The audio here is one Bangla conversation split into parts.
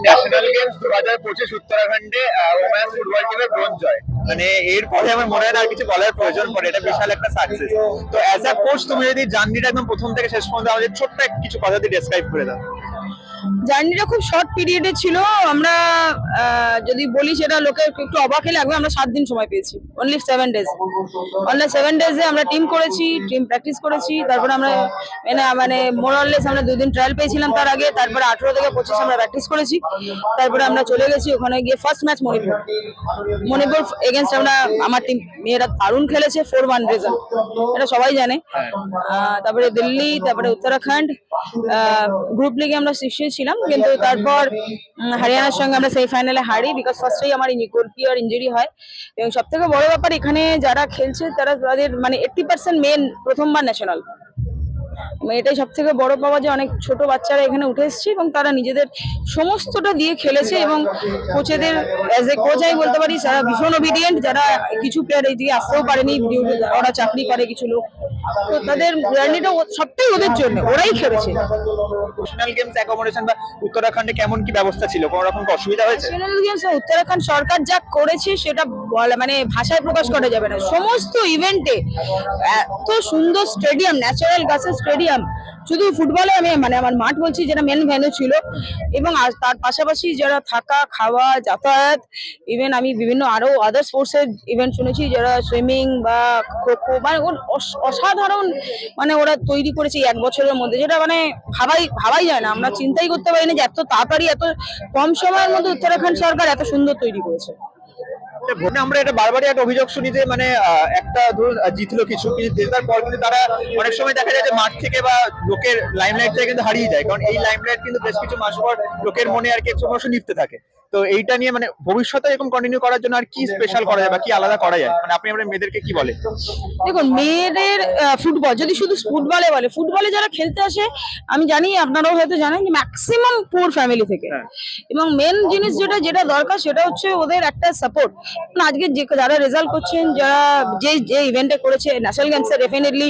ন্যাশনাল গেমস 2025 উত্তরাখণ্ডে ওমেন্স ফুটবল টিমের ব্রোঞ্জ জয়, মানে এরপরে আমার মনে হয় না আর কিছু বলার প্রয়োজন পড়ে, এটা বিশাল একটা সাকসেস। তো অ্যাজ আ কোচ তুমি যদি জার্নিটা একদম প্রথম থেকে শেষ পর্যন্ত আমাদের ছোট্ট কিছু কথা দিয়ে ডেসক্রাইব করে দাও। জার্নিটা খুব শর্ট পিরিয়ডে ছিল। আমরা যদি বলি সেটা লোকে একটু অবাকই লাগবে, আমরা 7 দিন সময় পেয়েছি, অনলি 7 ডেজ। অনলি 7 ডেজে আমরা টিম করেছি, টিম প্র্যাকটিস করেছি, তারপরে আমরা মানে মোরলেস আমরা 2 দিন ট্রায়াল পেয়েছিলাম তার আগে, তারপরে 18 থেকে 25 আমরা প্র্যাকটিস করেছি, তারপরে আমরা চলে গেছি ওখানে গিয়ে ফার্স্ট ম্যাচ মণিপুর এগেনস্ট আমরা আমার টিম মেয়েরা দারুণ খেলেছে, 4-1 রেজাল্ট, এটা সবাই জানে। তারপরে দিল্লি, তারপরে উত্তরাখণ্ড, গ্রুপ লিগে আমরা শীর্ষে ছিলাম, কিন্তু তারপর হরিয়ানার সঙ্গে আমরা সেমিফাইনালে হারি, বিকজ ফার্স্টেই আমার গোলকিপার ইনজুরি হয়। এবং সব থেকে বড় ব্যাপার এখানে যারা খেলছে তারা তাদের মানে 80% মেন প্রথমবার ন্যাশনাল, এটাই সব থেকে বড় পাওয়া, যে অনেক ছোট বাচ্চারা এখানে উঠে এসেছে এবং তারা নিজেদের সমস্তটা দিয়ে খেলেছে। এবং কোচেদের অ্যাজ এ কোচ আমি বলতে পারি যারা ভীষণ ওবিডিয়েন্ট, যারা কিছু প্লেয়ার এইদিকে আসতেও পারেনি, ওরা চাকরি করে কিছু লোক, তো তাদের জার্নিটা সবটাই ওদের জন্য, ওরাই খেলেছে। ন্যাশনাল গেমস অ্যাকোমোডেশন বা উত্তরাখণ্ডে কেমন কি ব্যবস্থা ছিল, কোনো রকম অসুবিধা হয়েছে? ন্যাশনাল গেমস উত্তরাখণ্ড সরকার যা করেছে সেটা মানে ভাষায় প্রকাশ করা যাবে না। সমস্ত ইভেন্টে এত সুন্দর স্টেডিয়াম, ন্যাচারাল গাছের স্টেডিয়াম, শুধু ফুটবলে আমি মানে আমার মাঠ বলছি যেটা মেন ভেন্যু ছিল, এবং তার পাশাপাশি যারা থাকা খাওয়া যাতায়াত, ইভেন আমি বিভিন্ন আরো আদার স্পোর্টসের ইভেন্ট শুনেছি, যারা সুইমিং বা খোখো, মানে অসাধারণ মানে ওরা তৈরি করেছে এই 1 বছরের মধ্যে, যেটা মানে ভাবাই যায় না, আমরা চিন্তাই করতে পারি না যে এত তাড়াতাড়ি এত কম সময়ের মধ্যে উত্তরাখণ্ড সরকার এত সুন্দর তৈরি করেছে। আমরা এটা বারবারই একটা অভিযোগ শুনি যে মানে একটা ধরুন জিতলো কিছু, কিন্তু জেতার পর কিন্তু তারা অনেক সময় দেখা যায় যে মাঠ থেকে বা লোকের লাইমলাইট থেকে কিন্তু হারিয়ে যায়, কারণ এই লাইমলাইট কিন্তু বেশ কিছু মাস পর লোকের মনে আর কি ক্রমশ নিভতে থাকে। তো এইটা নিয়ে মানে ভবিষ্যতে এরকম কন্টিনিউ করার জন্য আর কি স্পেশাল করা যায় বা কি আলাদা করা যায়, মানে আপনি আমাদের মেয়েদেরকে কি বলে? দেখুন, মেয়েদের ফুটবল যদি শুধু ফুটবলে বলে, ফুটবলে যারা খেলতে আসে আমি জানি, আপনারাও হয়তো জানেন যে ম্যাক্সিমাম পুয়ার ফ্যামিলি থেকে, এবং মেন জিনিস যেটা দরকার সেটা হচ্ছে ওদের একটা সাপোর্ট। আজকে যারা রেজাল্ট করছেন, যারা যে ইভেন্টে করেছে ন্যাশনাল গেমসে, ডেফিনেটলি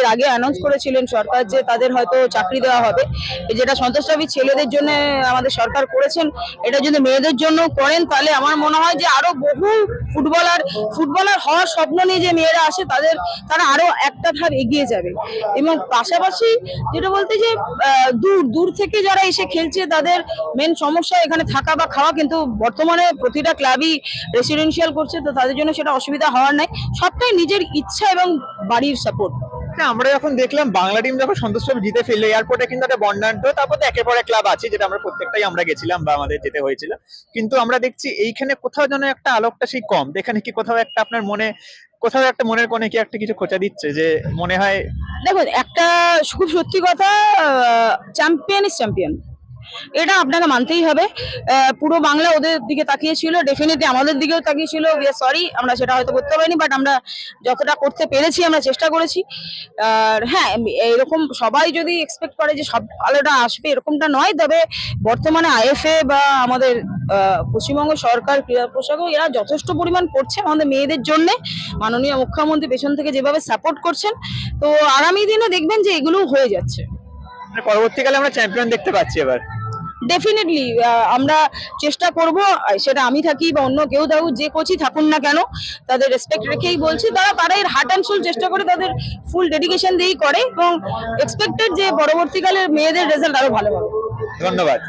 এর আগে অ্যানাউন্স করেছিলেন সরকার যে তাদের হয়তো চাকরি দেওয়া হবে, যেটা সন্তোষট্রফি ছেলেদের জন্য আমাদের সরকার করেছেন, এটা যদি মেয়েদের জন্য করেন তাহলে আমার মনে হয় যে আরো বহু ফুটবলার হওয়ার স্বপ্ন নিয়ে যে মেয়েরা আসে তারা আরো একটা ধাপ এগিয়ে যাবে। এবং পাশাপাশি যেটা বলতে যে দূর থেকে যারা এসে খেলছে তাদের মেন সমস্যা এখানে থাকা বা খাওয়া, কিন্তু বর্তমানে প্রতিটা ক্লাবই রেসিডেন্সিয়াল করছে, তো তাদের জন্য সেটা অসুবিধা হওয়ার নাই, সবটাই নিজের ইচ্ছা এবং বাড়ির সাপোর্ট। আমরা যখন দেখলাম বাংলা টিম যখন সন্তোষ ট্রফি জিতে ফেললো, এয়ারপোর্টে কিন্তু একটা বর্ণাঢ্য, তারপর তো একের পর এক ক্লাব আছে, যেটা আমরা প্রত্যেকটাই আমরা গেছিলাম বা আমাদের যেতে হয়েছিল, কিন্তু আমরা দেখছি এইখানে কোথাও যেন একটা আলোকটা সেই কম। এখানে কি কোথাও একটা আপনার মনে, কোথাও একটা মনের কোণে কি একটা কিছু খোঁচা দিচ্ছে যে মনে হয়? দেখুন, একটা খুব সত্যি কথা, চ্যাম্পিয়ন ইজ চ্যাম্পিয়ন, এটা আপনাকে মানতেই হবে। পুরো বাংলা ওদের দিকে তাকিয়েছিল, ডেফিনেটলি আমাদের দিকেও তাকিয়েছিল, উই আর সরি আমরা সেটা হয়তো করতে পারিনি, বাট আমরা যতটা করতে পেরেছি আমরা চেষ্টা করেছি। আর হ্যাঁ, এরকম সবাই যদি এক্সপেক্ট করে যে সব আলোটা আসবে এরকমটা নয়, তবে বর্তমানে আইএফএ বা আমাদের পশ্চিমবঙ্গ সরকার ক্রীড়া প্রশাসক এরা যথেষ্ট পরিমাণ করছে আমাদের মেয়েদের জন্য, মাননীয় মুখ্যমন্ত্রী পেছন থেকে যেভাবে সাপোর্ট করছেন, তো আগামী দিনে দেখবেন যে এগুলো হয়ে যাচ্ছে। পরবর্তীকালে আমরা চ্যাম্পিয়ন দেখতে পাচ্ছি এবার। ডেফিনেটলি আমরা চেষ্টা করব, সেটা আমি থাকি বা অন্য কেউ থাকুক, যে কোচই থাকুন না কেন, তাদের রেসপেক্ট রেখেই বলছি, তারা এর হার্ট অ্যান্ড সোল চেষ্টা করে, তাদের ফুল ডেডিকেশন দিয়েই করে, এবং এক্সপেক্টেড যে পরবর্তীকালে মেয়েদের রেজাল্ট আরো ভালো হবে। ধন্যবাদ।